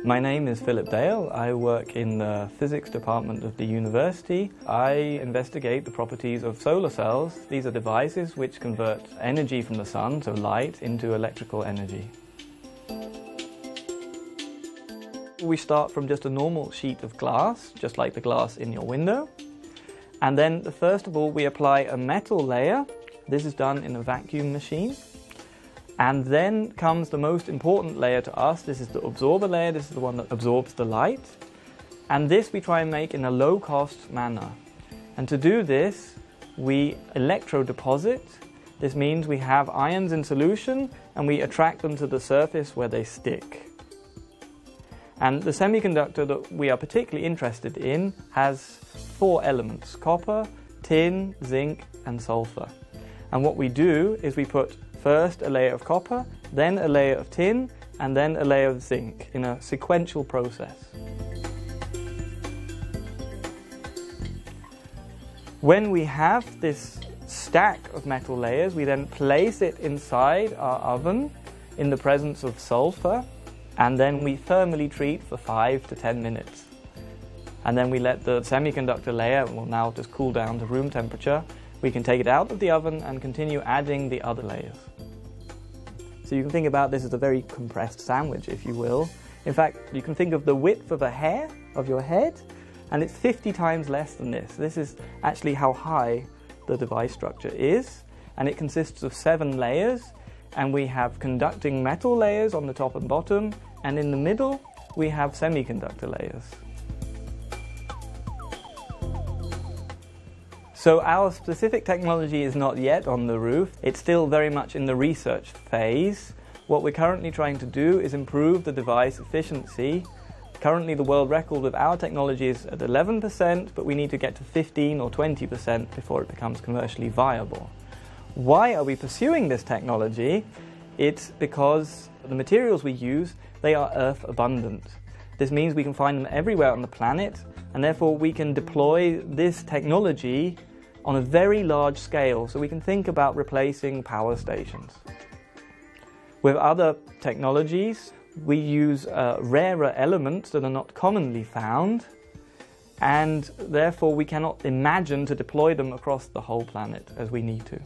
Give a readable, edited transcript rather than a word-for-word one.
My name is Philipp Dale. I work in the physics department of the university. I investigate the properties of solar cells. These are devices which convert energy from the sun, so light, into electrical energy. We start from just a normal sheet of glass, just like the glass in your window. And then, first of all, we apply a metal layer. This is done in a vacuum machine. And then comes the most important layer to us. This is the absorber layer. This is the one that absorbs the light. And this we try and make in a low-cost manner. And to do this, we electrodeposit. This means we have ions in solution and we attract them to the surface where they stick. And the semiconductor that we are particularly interested in has 4 elements: copper, tin, zinc and sulfur. And what we do is we put first a layer of copper, then a layer of tin and then a layer of zinc in a sequential process. When we have this stack of metal layers, we then place it inside our oven in the presence of sulfur, and then we thermally treat for 5 to 10 minutes. And then we let the semiconductor layer, will now just cool down to room temperature. We can take it out of the oven and continue adding the other layers. So you can think about this as a very compressed sandwich, if you will. In fact, you can think of the width of a hair of your head, and it's 50 times less than this. This is actually how high the device structure is, and it consists of 7 layers, and we have conducting metal layers on the top and bottom, and in the middle we have semiconductor layers. So our specific technology is not yet on the roof. It's still very much in the research phase. What we're currently trying to do is improve the device efficiency. Currently the world record with our technology is at 11%, but we need to get to 15 or 20% before it becomes commercially viable. Why are we pursuing this technology? It's because the materials we use, they are earth abundant. This means we can find them everywhere on the planet, and therefore we can deploy this technology on a very large scale, so we can think about replacing power stations. With other technologies, we use rarer elements that are not commonly found, and therefore we cannot imagine to deploy them across the whole planet as we need to.